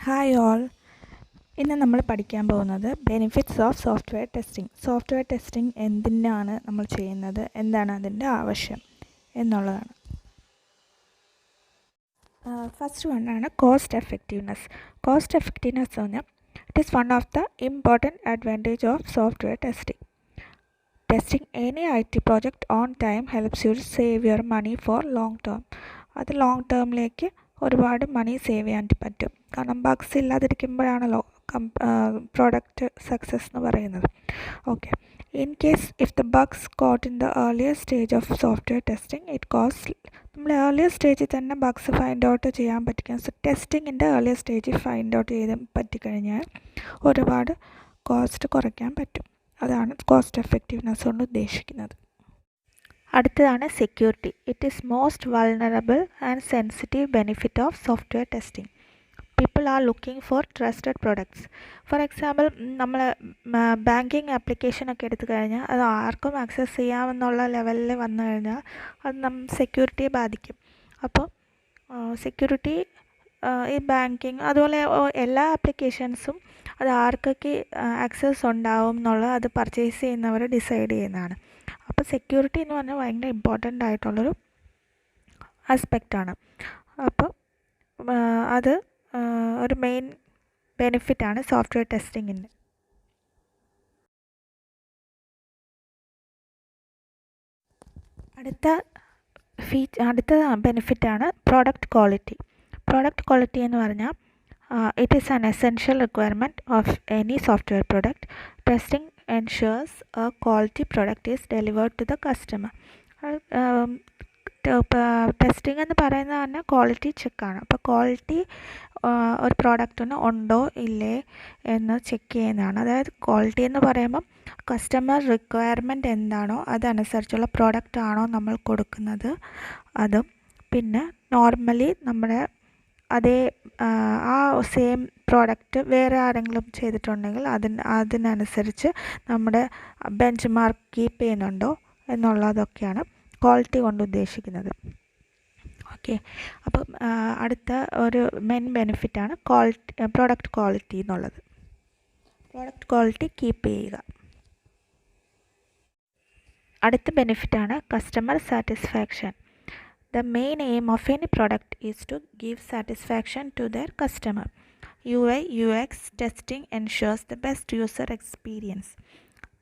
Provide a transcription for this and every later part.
Hi all. ഇന്ന് നമ്മൾ പഠിക്കാൻ പോകുന്നത് benefits of software testing. Software testing എന്തിനാണ് നമ്മൾ ചെയ്യുന്നത്, എന്താണ് അതിൻ്റെ ആവശ്യം എന്നുള്ളതാണ്. ഫസ്റ്റ് വണ്ണാണ് കോസ്റ്റ് എഫക്റ്റീവ്നെസ്. കോസ്റ്റ് എഫക്റ്റീവ്നെസ് എന്ന് പറഞ്ഞാൽ it is one of the important advantage of software testing. Testing any IT project on time helps you save your money for long term. അത് ലോങ് ടേമിലേക്ക് ഒരുപാട് മണി സേവ് ചെയ്യാൻ പറ്റും. കാരണം Bugs ഇല്ലാതിരിക്കുമ്പോഴാണല്ലോ product success എന്ന് പറയുന്നത്. Okay, in case if the bugs caught in the earlier stage of software testing it cost. നമ്മൾ earlier സ്റ്റേജിൽ തന്നെ ബഗ്സ് ഫൈൻഡ് ഔട്ട് ചെയ്യാൻ പറ്റിക്കും. സോ ടെസ്റ്റിങ്ങിൻ്റെ ഏർലിയർ സ്റ്റേജിൽ ഫൈൻഡ് ഔട്ട് ചെയ്ത് പറ്റിക്കഴിഞ്ഞാൽ ഒരുപാട് കോസ്റ്റ് കുറയ്ക്കാൻ പറ്റും. അതാണ് കോസ്റ്റ് എഫക്റ്റീവ്നെസ് കൊണ്ട് ഉദ്ദേശിക്കുന്നത്. അടുത്തതാണ് security. It is most vulnerable and sensitive benefit of software testing. People are looking for trusted products. For example, നമ്മൾ ബാങ്കിങ് ആപ്ലിക്കേഷനൊക്കെ എടുത്തു കഴിഞ്ഞാൽ അത് ആർക്കും ആക്സസ് ചെയ്യാമെന്നുള്ള ലെവലിൽ വന്നു കഴിഞ്ഞാൽ അത് സെക്യൂരിറ്റിയെ ബാധിക്കും. അപ്പോൾ സെക്യൂരിറ്റി ഈ ബാങ്കിങ് അതുപോലെ എല്ലാ ആപ്ലിക്കേഷൻസും അത് ആർക്കൊക്കെ ആക്സസ് ഉണ്ടാവും എന്നുള്ളത് അത് പർച്ചേസ് ചെയ്യുന്നവർ ഡിസൈഡ് ചെയ്യുന്നതാണ്. അപ്പോൾ സെക്യൂരിറ്റി എന്ന് പറഞ്ഞാൽ ഭയങ്കര ഇമ്പോർട്ടൻ്റ് ആയിട്ടുള്ളൊരു ആസ്പെക്റ്റാണ്. അപ്പോൾ അത് ഒരു മെയിൻ ബെനിഫിറ്റാണ് സോഫ്റ്റ്വെയർ ടെസ്റ്റിങ്ങിൻ്റെ. അടുത്ത ബെനിഫിറ്റാണ് പ്രോഡക്റ്റ് ക്വാളിറ്റി. പ്രോഡക്റ്റ് ക്വാളിറ്റി എന്ന് പറഞ്ഞാൽ it is an essential requirement of any software product. Testing ensures a quality product is delivered to the customer. Testing എന്ന് പറയുന്നത് തന്നെ ക്വാളിറ്റി ചെക്കാണ്. അപ്പോൾ ക്വാളിറ്റി ഒരു പ്രോഡക്റ്റിന് ഉണ്ടോ ഇല്ലേ എന്ന് ചെക്ക് ചെയ്യുന്നതാണ്. അതായത് ക്വാളിറ്റി എന്ന് പറയുമ്പം കസ്റ്റമർ റിക്വയർമെൻറ്റ് എന്താണോ അതനുസരിച്ചുള്ള പ്രോഡക്റ്റ് ആണോ നമ്മൾ കൊടുക്കുന്നത് അതും, പിന്നെ നോർമലി നമ്മുടെ അതേ ആ സെയിം പ്രോഡക്റ്റ് വേറെ ആരെങ്കിലും ചെയ്തിട്ടുണ്ടെങ്കിൽ അതിനനുസരിച്ച് നമ്മുടെ ബെഞ്ച് മാർക്ക് കീപ്പ് ചെയ്യുന്നുണ്ടോ എന്നുള്ളതൊക്കെയാണ് ക്വാളിറ്റി കൊണ്ട് ഉദ്ദേശിക്കുന്നത്. ഓക്കെ, അപ്പം അടുത്ത ഒരു മെയിൻ ബെനിഫിറ്റാണ് പ്രോഡക്റ്റ് ക്വാളിറ്റി എന്നുള്ളത്. പ്രോഡക്റ്റ് ക്വാളിറ്റി കീപ്പ് ചെയ്യുക. അടുത്ത ബെനിഫിറ്റാണ് customer satisfaction. The main aim of any product is to give satisfaction to their customer. UI/UX testing ensures the best user experience.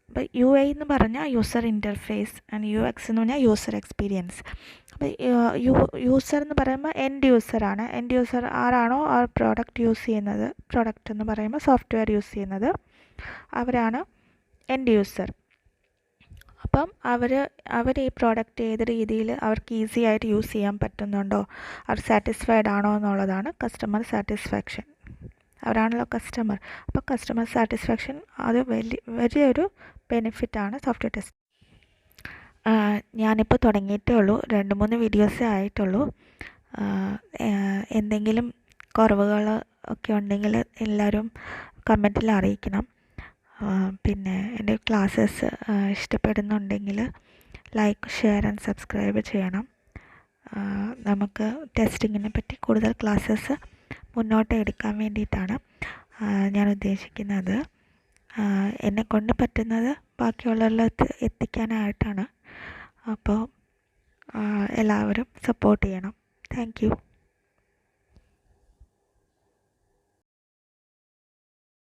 അപ്പോൾ UI എന്ന് പറഞ്ഞാൽ യൂസർ ഇൻ്റർഫേസ് ആൻഡ് UX എന്ന് പറഞ്ഞാൽ user experience. അപ്പോൾ user എന്ന് പറയുമ്പോൾ എൻഡ് യൂസറാണ്. എൻഡ് യൂസർ ആരാണോ ആ പ്രോഡക്റ്റ് യൂസ് ചെയ്യുന്നത്, പ്രോഡക്റ്റ് എന്ന് പറയുമ്പോൾ സോഫ്റ്റ്വെയർ യൂസ് ചെയ്യുന്നത്, അവരാണ് എൻഡ് യൂസർ. അപ്പം അവർ ഈ പ്രോഡക്റ്റ് ഏത് രീതിയിൽ അവർക്ക് ഈസി ആയിട്ട് യൂസ് ചെയ്യാൻ പറ്റുന്നുണ്ടോ, അവർ സാറ്റിസ്ഫൈഡ് ആണോ എന്നുള്ളതാണ് കസ്റ്റമർ സാറ്റിസ്ഫാക്ഷൻ. അവരാണല്ലോ കസ്റ്റമർ. അപ്പോൾ കസ്റ്റമർ സാറ്റിസ്ഫാക്ഷൻ അത് വലിയൊരു ബെനിഫിറ്റാണ് സോഫ്റ്റ്വെയർ ടെസ്റ്റ്. ഞാനിപ്പോൾ തുടങ്ങിയിട്ടേ ഉള്ളൂ, 2-3 വീഡിയോസേ ആയിട്ടുള്ളൂ. എന്തെങ്കിലും കുറവുകൾ ഒക്കെ ഉണ്ടെങ്കിൽ എല്ലാവരും കമൻറ്റിൽ അറിയിക്കണം. പിന്നെ എൻ്റെ ക്ലാസ്സസ് ഇഷ്ടപ്പെടുന്നുണ്ടെങ്കിൽ ലൈക്ക്, ഷെയർ ആൻഡ് സബ്സ്ക്രൈബ് ചെയ്യണം. നമുക്ക് ടെസ്റ്റിങ്ങിനെ പറ്റി കൂടുതൽ ക്ലാസ്സസ് മുന്നോട്ട് എടുക്കാൻ വേണ്ടിയിട്ടാണ് ഞാൻ ഉദ്ദേശിക്കുന്നത്. എന്നെക്കൊണ്ട് പറ്റുന്നത് ബാക്കിയുള്ളവരിലേക്ക് എത്തിക്കാനായിട്ടാണ്. അപ്പോൾ എല്ലാവരും സപ്പോർട്ട് ചെയ്യണം. Thank you.